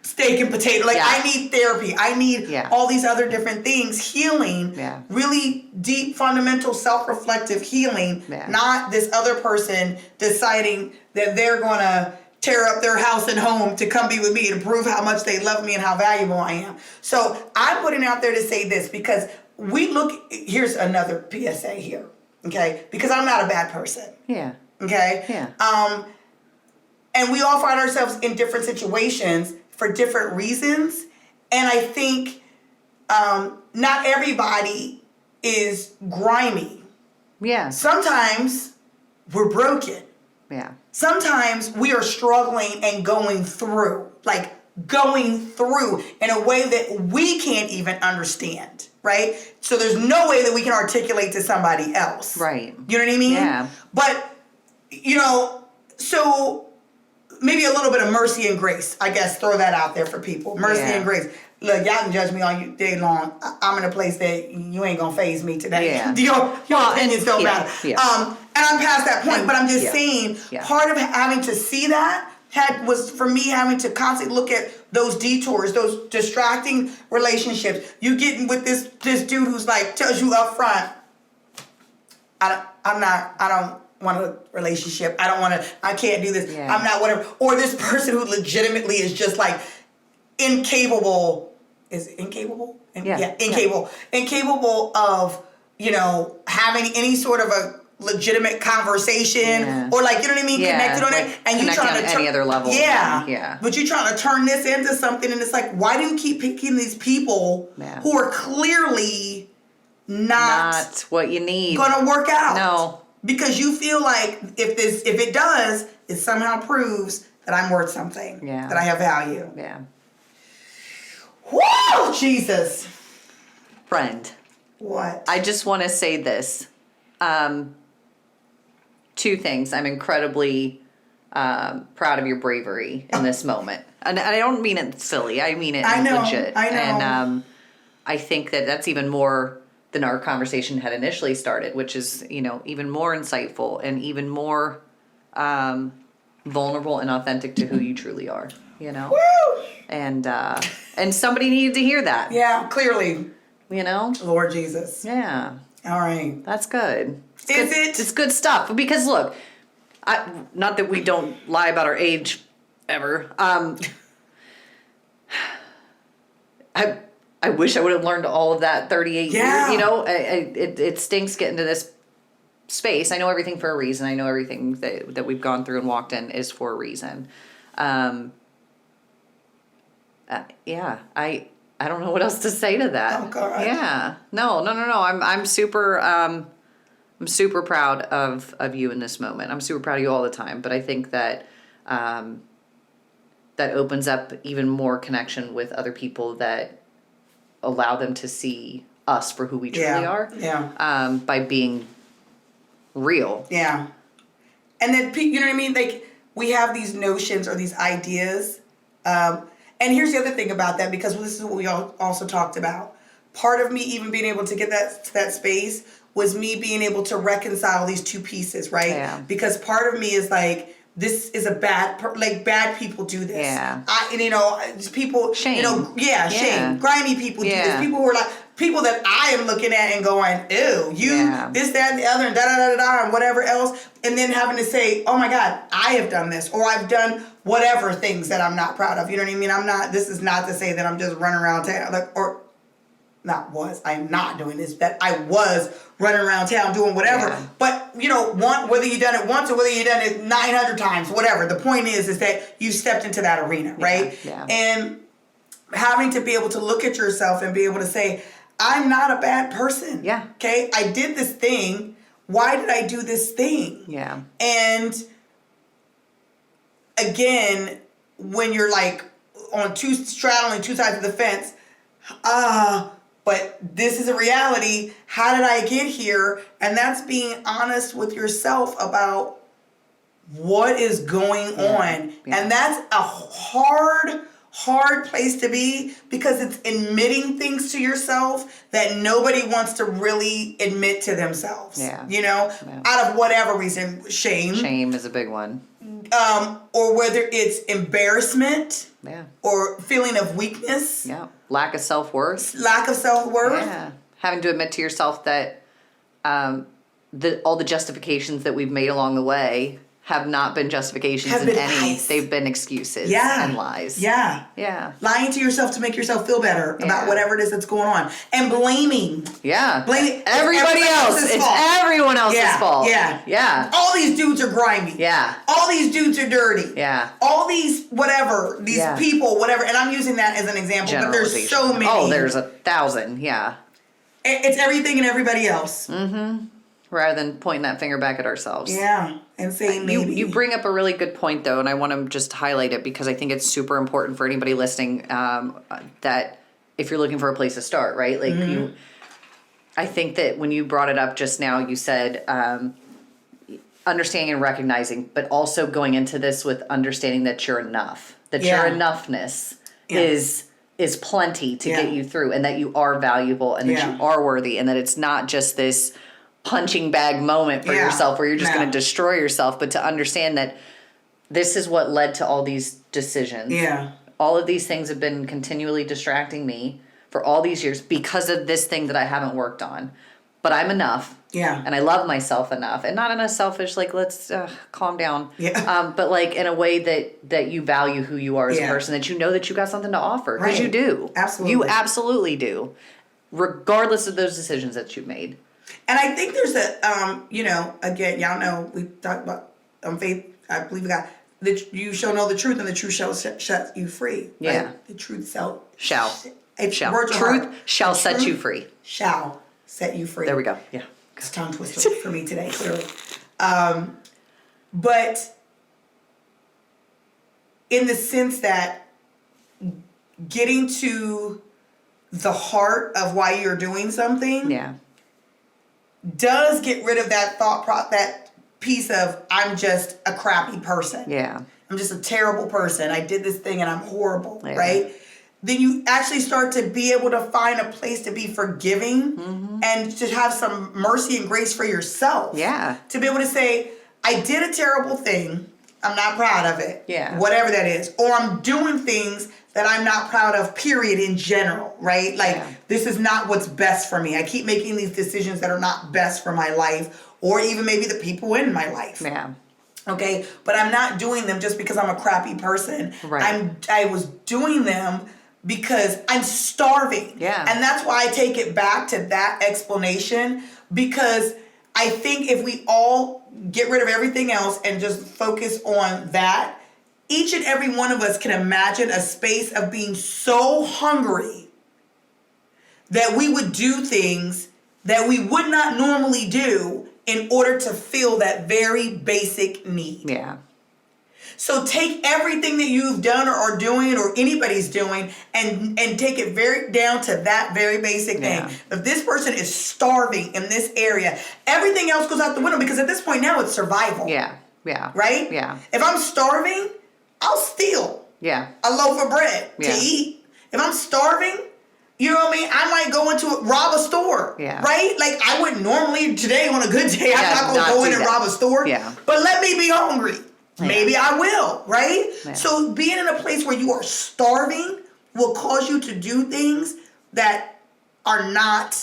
steak and potato. I need therapy. I need all these other different things. Healing. Yeah. Really deep, fundamental, self-reflective healing. Yeah. Not this other person deciding that they're gonna tear up their house and home to come be with me to prove how much they love me and how valuable I am. So I'm putting out there to say this because here's another PSA here, okay? Because I'm not a bad person. Yeah. Okay? Yeah. And we all find ourselves in different situations for different reasons. And I think not everybody is grimy. Yeah. Sometimes we're broken. Yeah. Sometimes we are struggling and going through in a way that we can't even understand, right? So there's no way that we can articulate to somebody else. Right. You know what I mean? Yeah. But, so maybe a little bit of mercy and grace, I guess, throw that out there for people. Mercy and grace. Look, y'all can judge me all day long. I'm in a place that you ain't gonna faze me today. Yeah. Your opinions don't matter. Yeah. And I'm past that point, but I'm just saying, part of having to see that was for me having to constantly look at those detours, those distracting relationships. You getting with this dude who's like tells you up front, I want a relationship. I can't do this. Yeah. I'm not whatever. Or this person who legitimately is just like incapable. Is it incapable? Incapable. Yeah. Incapable of, having any sort of a legitimate conversation or like, you know what I mean? Yeah. Connected on like it. And you trying to any other level. Yeah. Yeah. But you're trying to turn this into something, and it's like, why do you keep picking these people who are clearly not what you need gonna work out? No. Because you feel like if it does, it somehow proves that I'm worth something. Yeah. That I have value. Yeah. Woo! Jesus. Friend. What? I just want to say this. Two things. I'm incredibly proud of your bravery in this moment. And I don't mean it silly. I mean it legit. I know. And I think that that's even more than our conversation had initially started, which is, even more insightful and even more vulnerable and authentic to who you truly are, Woo! And somebody needed to hear that. Yeah, clearly. Lord Jesus. Yeah. All right. That's good. It's good stuff. Because look, not that we don't lie about our age ever. I wish I would have learned all of that 38 years. It stinks getting to this space. I know everything for a reason. I know everything that we've gone through and walked in is for a reason. I don't know what else to say to that. Oh God. Yeah. No. I'm super proud of you in this moment. I'm super proud of you all the time. But I think that that opens up even more connection with other people that allow them to see us for who we truly are. Yeah. By being real. Yeah. And then, you know what I mean? Like, we have these notions or these ideas. And here's the other thing about that, because this is what we also talked about. Part of me even being able to get to that space was me being able to reconcile these two pieces, right? Yeah. Because part of me is like, this is a bad people do this. Yeah. People, shame. Shame. Grimy people do this. People who are like, people that I am looking at and going, ew, this, that, and the other, and da-da-da-da-da, and whatever else. And then having to say, oh my God, I have done this, or I've done whatever things that I'm not proud of. You know what I mean? This is not to say that I'm just running around town, I'm not doing this, that I was running around town doing whatever. Yeah. But, whether you've done it once or whether you've done it 900 times, whatever. The point is that you stepped into that arena, right? Yeah. And having to be able to look at yourself and be able to say, I'm not a bad person. Yeah. Okay? I did this thing. Why did I do this thing? Yeah. And again, when you're like straddling two sides of the fence, but this is a reality. How did I get here? And that's being honest with yourself about what is going on. Yeah. And that's a hard place to be, because it's admitting things to yourself that nobody wants to really admit to themselves. Yeah. Out of whatever reason. Shame is a big one. Or whether it's embarrassment. Yeah. Or feeling of weakness. Yeah. Lack of self-worth. Yeah. Having to admit to yourself that all the justifications that we've made along the way have not been justifications in any. Lies. They've been excuses and lies. Yeah. Yeah. Lying to yourself to make yourself feel better about whatever it is that's going on. And blaming. Yeah. Blaming everybody else. It's everyone else's fault. Yeah. Yeah. All these dudes are grimy. Yeah. All these dudes are dirty. Yeah. All these whatever, these people, whatever. And I'm using that as an example, but there's so many. Oh, there's 1,000. Yeah. It's everything and everybody else. Mm-hmm. Rather than pointing that finger back at ourselves. Yeah. And saying maybe. You bring up a really good point, though, and I want to just highlight it because I think it's super important for anybody listening, that if you're looking for a place to start, right? Like I think that when you brought it up just now, you said understanding and recognizing, but also going into this with understanding that you're enough, that your enoughness is plenty to get you through, and that you are valuable, and that you are worthy, and that it's not just this punching bag moment for yourself where you're just going to destroy yourself, but to understand that this is what led to all these decisions. Yeah. All of these things have been continually distracting me for all these years because of this thing that I haven't worked on. but I'm enough. Yeah. And I love myself enough, and not in a selfish, like, let's calm down. Yeah. But like in a way that you value who you are as a Yeah. person, that you know that you got something to offer, because Right. you do. Absolutely. You absolutely do, regardless of those decisions that you've made. And I think there's a, again, y'all know, we talked about faith, I believe God, that you shall know the truth and the truth shall set you free. Yeah. Right? The truth Shall. Words are Truth hard. shall The set truth you free. Shall set you free. There we go. Yeah. It's a tongue twister for me today, clearly. But in the sense that getting to the heart of why you're doing something, Yeah. does get rid of that that piece of I'm just a crappy person. Yeah. I'm just a terrible person. I did this thing and I'm horrible, Yeah. right? Then you actually start to be able to find a place to be forgiving and to have some mercy and grace for yourself. Yeah. To be able to say, I did a terrible thing. I'm not proud of it. Yeah. Whatever that is. Or I'm doing things that I'm not proud of, period, in general, right? Like, this is not what's best for me. I keep making these decisions that are not best for my life, or even maybe the people in my life. Yeah. Okay? But I'm not doing them just because I'm a crappy person. Right. I was doing them because I'm starving. Yeah. And that's why I take it back to that explanation, because I think if we all get rid of everything else and just focus on that, each and every one of us can imagine a space of being so hungry that we would do things that we would not normally do in order to fill that very basic need. Yeah. So take everything that you've done or are doing or anybody's doing and take it very down to that very basic thing. Yeah. If this person is starving in this area, everything else goes out the window, because at this point now it's survival. Yeah. Yeah. Right? Yeah. If I'm starving, I'll steal Yeah. a loaf of bread Yeah. to eat. If I'm starving, you know what I mean? I might go rob a store. Yeah. Right? Like, I wouldn't normally, today on a good day, I'm not going to go in and rob a store. Yeah. But let me be hungry. Yeah. Maybe I will, right? Yeah. So being in a place where you are starving will cause you to do things that are not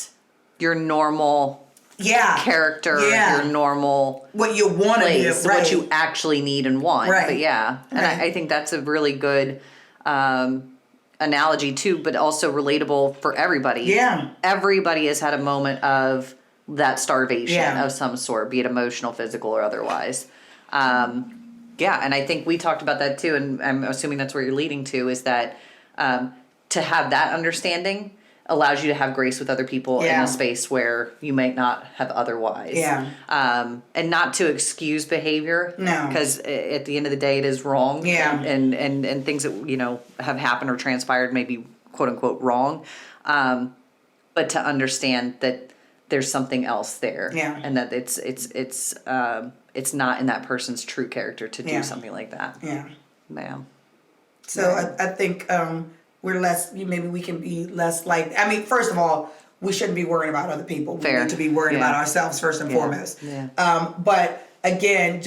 Your normal character, your normal what you want to do, place, right? what you actually need and want. Right. But yeah, and Right. I think that's a really good analogy too, but also relatable for everybody. Yeah. Everybody has had a moment of that starvation Yeah. of some sort, be it emotional, physical, or otherwise. Yeah, and I think we talked about that too, and I'm assuming that's where you're leading to, is that to have that understanding allows you to have grace with other people in a space where you might not have otherwise. Yeah. And not to excuse behavior. No. Because at the end of the day, it is wrong. Yeah. And things that, have happened or transpired may be quote unquote wrong. But to understand that there's something else there. Yeah. And that it's not in that person's true character to do something like that. Yeah. Yeah. So I think we're less, maybe we can be less like, first of all, we shouldn't be worrying about other people. We Fair. need to be worrying about ourselves first and foremost. Yeah. But again,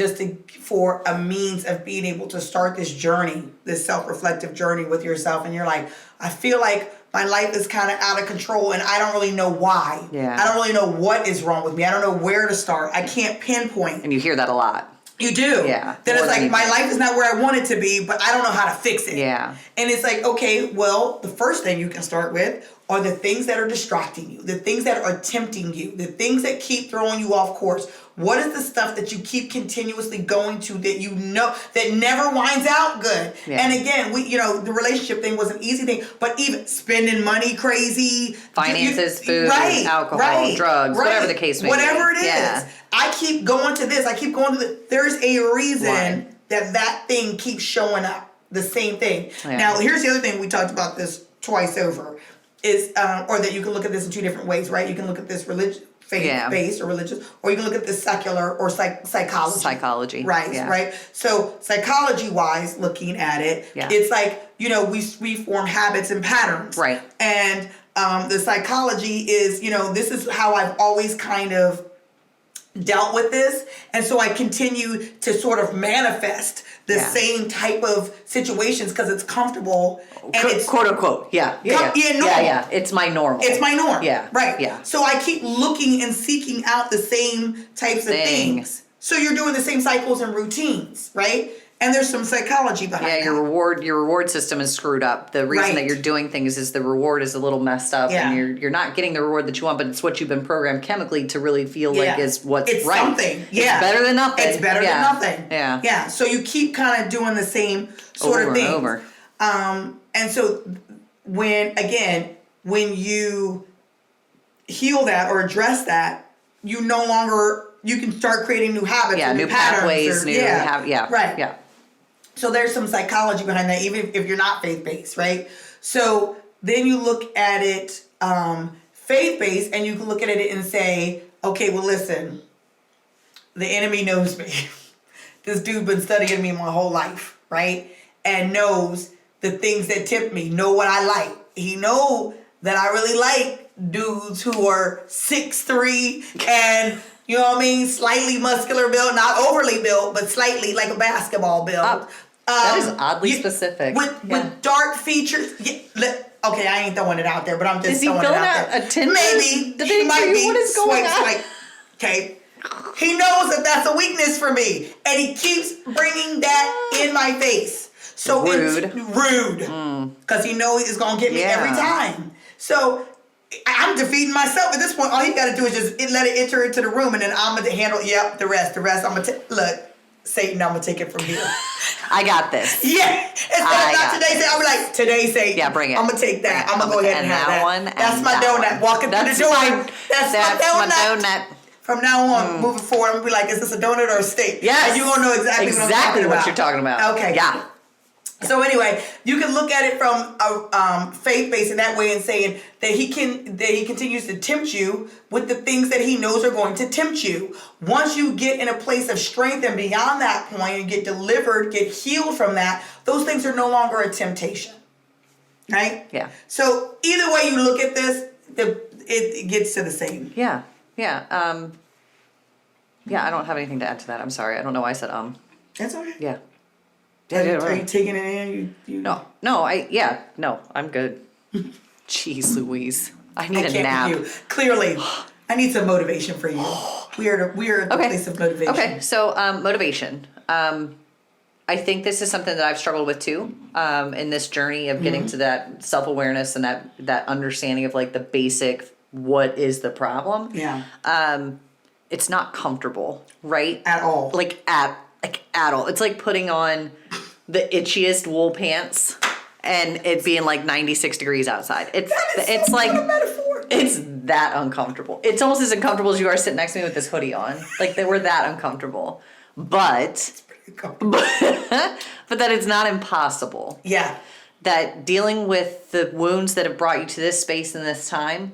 for a means of being able to start this journey, this self-reflective journey with yourself, and you're like, I feel like my life is kind of out of control and I don't really know why. Yeah. I don't really know what is wrong with me. I don't know where to start. I can't pinpoint. And you hear that a lot. You do. Yeah. Then it's More than like, my you life is not where I want it to be, but I don't know how to fix it. Yeah. And it's like, okay, well, the first thing you can start with are the things that are distracting you, the things that are tempting you, the things that keep throwing you off course. What is the stuff that you keep continuously going to that you know that never winds out good? Yeah. And again, the relationship thing was an easy thing, but even spending money crazy, Finances, food, alcohol, drugs, whatever the case may be. Whatever it is. Yeah. I keep going to this. I keep going to this. There's a reason that thing keeps showing up. The same thing. Yeah. Now, here's the other thing. We talked about this twice over. Is or that you can look at this in two different ways, right? You can look at this faith-based or religious, or you can look at this secular or psychology. Psychology. Right, Yeah. right. So psychology-wise, looking at it, it's like, we form habits and patterns. Right. And the psychology is, this is how I've always kind of dealt with this, and so I continue to sort of manifest the same type of situations because it's comfortable and it's quote unquote. Yeah. normal. It's my normal. It's my norm. Yeah. Right. Yeah. So I keep looking and seeking out the same types of things. So you're doing the same cycles and routines, right? And there's some psychology behind that. Your reward system is screwed up. The reason that you're doing things is the reward is a little messed up, and you're not getting the reward that you want, but it's what you've been programmed chemically to really feel like is what's it's right. Something. Yeah. It's better than nothing. It's better than nothing. Yeah. Yeah. So you keep kind of doing the same sort of thing. Over. And so when you heal that or address that, you can start creating new habits, new pathways, right. Yeah. So there's some psychology behind that, even if you're not faith-based, right? So then you look at it faith-based, and you can look at it and say, okay, well, listen, the enemy knows me. This dude been studying me my whole life, right? And knows the things that tempt me, know what I like. He know that I really like dudes who are 6'3" and, you know what I mean, slightly muscular built, not overly built, but slightly like a basketball build. That is oddly specific. With dark features. Okay, I ain't throwing it out there, but I'm just throwing it out there. Is he filling out a Tinder? Maybe. He might be. What is going on? Okay. He knows that that's a weakness for me, and he keeps bringing that in my face. So rude. It's rude. Because he knows it's going to get me every time. So I'm defeating myself at this point. All he got to do is just let it enter into the room, and then I'm going to handle, the rest. I'm going to look, Satan, I'm going to take it from here. I got this. Yeah. Instead of not today, I'll be like, today, Satan. Yeah, bring it. I'm going to take that. I'm going to go ahead and have that. One, that's my donut. Walking through the door. That's my donut. From now on, moving forward, I'm going to be like, is this a donut or a steak? Yes. And you're going to know exactly what you're talking about. Okay. Yeah. So anyway, you can look at it from a faith-based in that way and saying that he continues to tempt you with the things that he knows are going to tempt you. Once you get in a place of strength and beyond that point, you get delivered, get healed from that, those things are no longer a temptation. Right? Yeah. So either way you look at this, it gets to the same. Yeah. Yeah. I don't have anything to add to that. I'm sorry. I don't know why I said That's okay. Yeah. Are you taking it in? No, I'm good. Jeez Louise. I need a nap. You. Clearly, I need some motivation for you. We are at the place of motivation. Okay, so motivation. I think this is something that I've struggled with too, in this journey of getting to that self-awareness and that understanding of like the basic, what is the problem? Yeah. It's not comfortable, right? At all. At all. It's like putting on the itchiest wool pants and it being like 96 degrees outside. It's like a metaphor. It's that uncomfortable. It's almost as uncomfortable as you are sitting next to me with this hoodie on. Like we're that uncomfortable. But that it's not impossible. Yeah. That dealing with the wounds that have brought you to this space and this time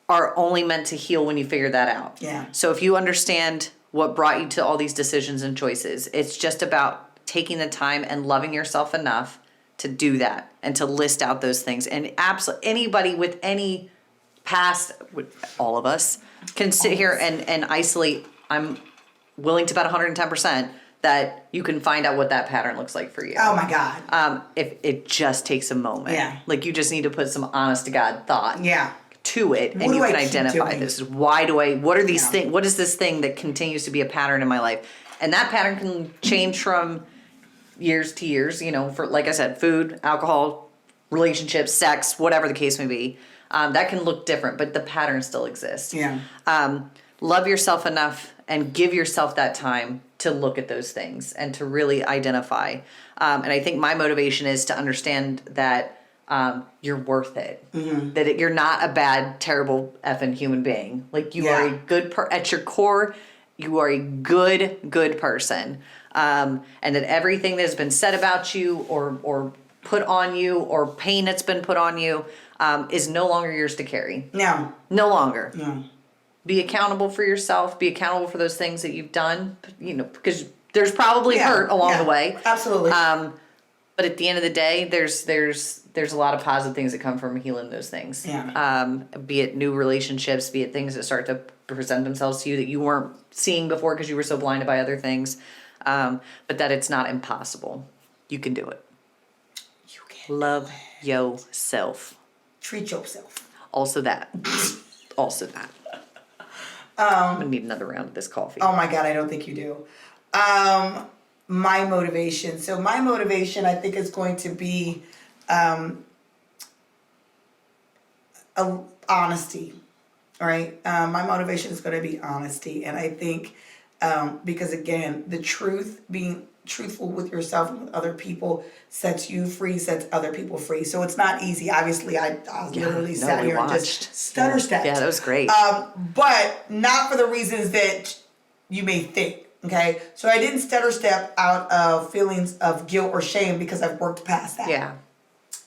are only meant to heal when you figure that out. Yeah. So if you understand what brought you to all these decisions and choices, it's just about taking the time and loving yourself enough to do that and to list out those things. And absolutely anybody with any past, all of us, can sit here and isolate. I'm willing to bet 110% that you can find out what that pattern looks like for you. Oh my God. If it just takes a moment. Yeah. Like you just need to put some honest to God thought. Yeah. To it, and you can identify this. What are these things? What is this thing that continues to be a pattern in my life? And that pattern can change from years to years, for, like I said, food, alcohol, relationships, sex, whatever the case may be. That can look different, but the pattern still exists. Yeah. Love yourself enough and give yourself that time to look at those things and to really identify. And I think my motivation is to understand that you're worth it. Mm-hmm. That you're not a bad, terrible effing human being. Like you are a good at your core, you are a good person. And that everything that has been said about you or put on you or pain that's been put on you is no longer yours to carry. No. No longer. No. Be accountable for yourself. Be accountable for those things that you've done. Because there's probably hurt along the way. Absolutely. But at the end of the day, there's a lot of positive things that come from healing those things. Yeah. Be it new relationships, be it things that start to present themselves to you that you weren't seeing before because you were so blinded by other things. But that it's not impossible. You can do it. You can love yourself. Treat yourself. Also that. I'm gonna need another round of this coffee. Oh my God, I don't think you do. My motivation. So my motivation, I think, is going to be honesty. All right. My motivation is going to be honesty, and I think because again, the truth, being truthful with yourself and with other people, sets you free, sets other people free. So it's not easy. Obviously, I literally sat here and just stutter stepped. Yeah, that was great. But not for the reasons that you may think. Okay, so I didn't stutter step out of feelings of guilt or shame because I've worked past that. Yeah.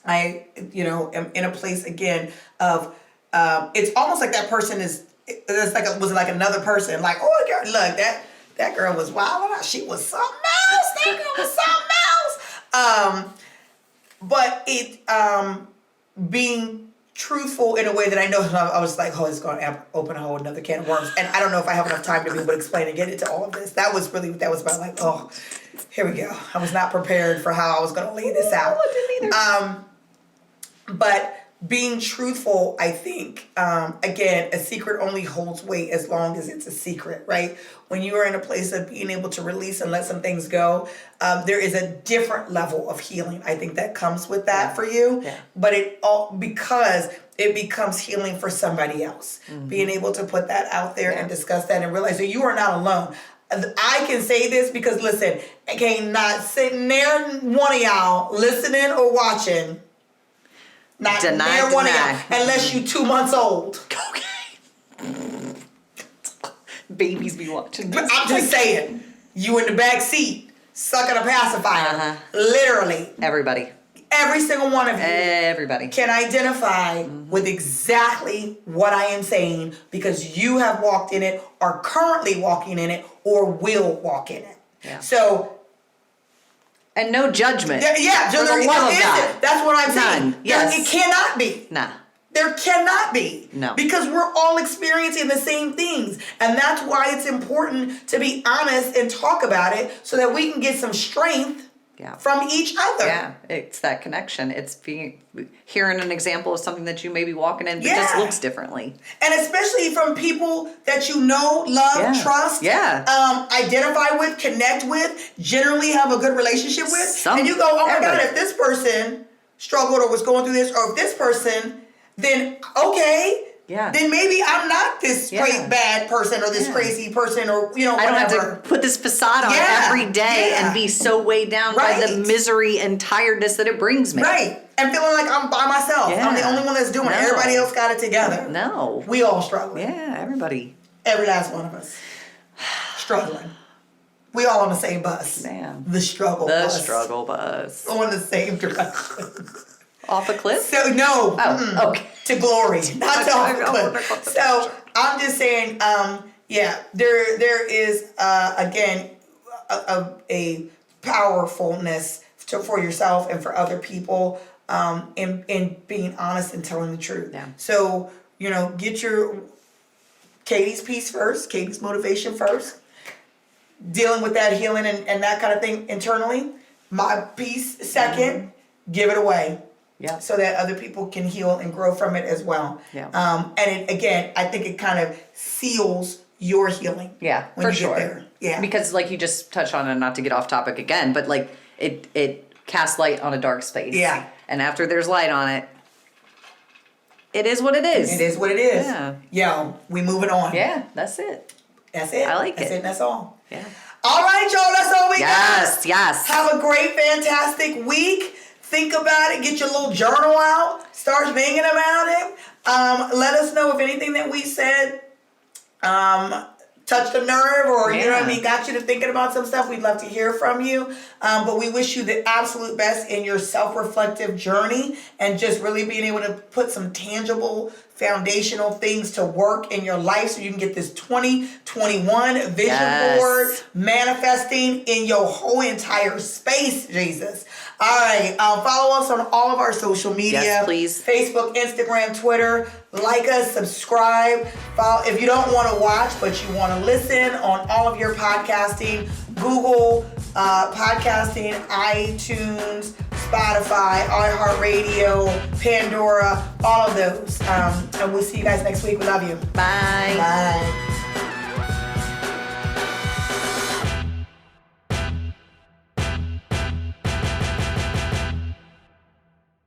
I, am in a place again of, it's almost like that person was like another person. Like, oh, girl, look, that girl was wild. She was something else. That girl was something else. But it, being truthful in a way that I know, I was like, oh, it's going to open a whole another can of worms. And I don't know if I have enough time to be able to explain and get into all of this. That was about like, oh, here we go. I was not prepared for how I was going to lay this out. I didn't either. But being truthful, I think, again, a secret only holds weight as long as it's a secret, right? When you are in a place of being able to release and let some things go, there is a different level of healing, I think, that comes with that for you. Yeah. But because it becomes healing for somebody else. Mm-hmm. Being able to put that out there and discuss that and realize that you are not alone. I can say this because, listen, okay, not sitting there, one of y'all listening or watching, not near one of y'all, unless you 2 months old. Okay. Babies be watching this. I'm just saying, you in the back seat, sucking a pacifier. Literally. Everybody. Every single one of you. Everybody. Can identify with exactly what I am saying because you have walked in it, are currently walking in it, or will walk in it. Yeah. So. And no judgment. Yeah, for the love of God. That's what I'm saying. None. Yes. It cannot be. Nah. There cannot be. No. Because we're all experiencing the same things. And that's why it's important to be honest and talk about it so that we can get some strength from each other. Yeah, it's that connection. It's hearing an example of something that you may be walking in that just looks differently. And especially from people that you know, love, trust, identify with, connect with, generally have a good relationship with. And you go, oh my God, if this person struggled or was going through this, or if this person, then okay. Yeah. Then maybe I'm not this straight bad person or this crazy person or, whatever. I don't have to put this facade on every day and be so weighed down by the misery and tiredness that it brings me. Right. And feeling like I'm by myself. Yeah. I'm the only one that's doing it. Everybody else got it together. No. We all struggle. Yeah, everybody. Every last one of us. Struggling. We all on the same bus. Man. The struggle bus. The struggle bus. On the same direction. Off a cliff? So no. Oh, okay. To glory, not to off a cliff. So I'm just saying, there is again a powerfulness for yourself and for other people in being honest and telling the truth. Yeah. So get your Katie's piece first, Katie's motivation first, dealing with that healing and that kind of thing internally. My piece second, give it away. Yeah. So that other people can heal and grow from it as well. Yeah. And I think it kind of seals your healing. Yeah, when you get there. Yeah. Because like you just touched on, and not to get off topic again, but like it casts light on a dark space. Yeah. And after there's light on it, it is what it is. It is what it is. Yeah. Yo, we moving on. Yeah, that's it. That's it. I like it. That's it. That's all. Yeah. All right, y'all. That's all we got. Yes. Have a great, fantastic week. Think about it. Get your little journal out. Start thinking about it. Let us know if anything that we said touched a nerve or, got you to thinking about some stuff. We'd love to hear from you. But we wish you the absolute best in your self-reflective journey and just really being able to put some tangible foundational things to work in your life so you can get this 2021 vision board manifesting in your whole entire space, Jesus. All right. Follow us on all of our social media. Yes, please. Facebook, Instagram, Twitter. Like us, subscribe. Follow. If you don't want to watch, but you want to listen on all of your podcasting, Google podcasting, iTunes, Spotify, iHeartRadio, Pandora, all of those. And we'll see you guys next week. We love you. Bye. Bye.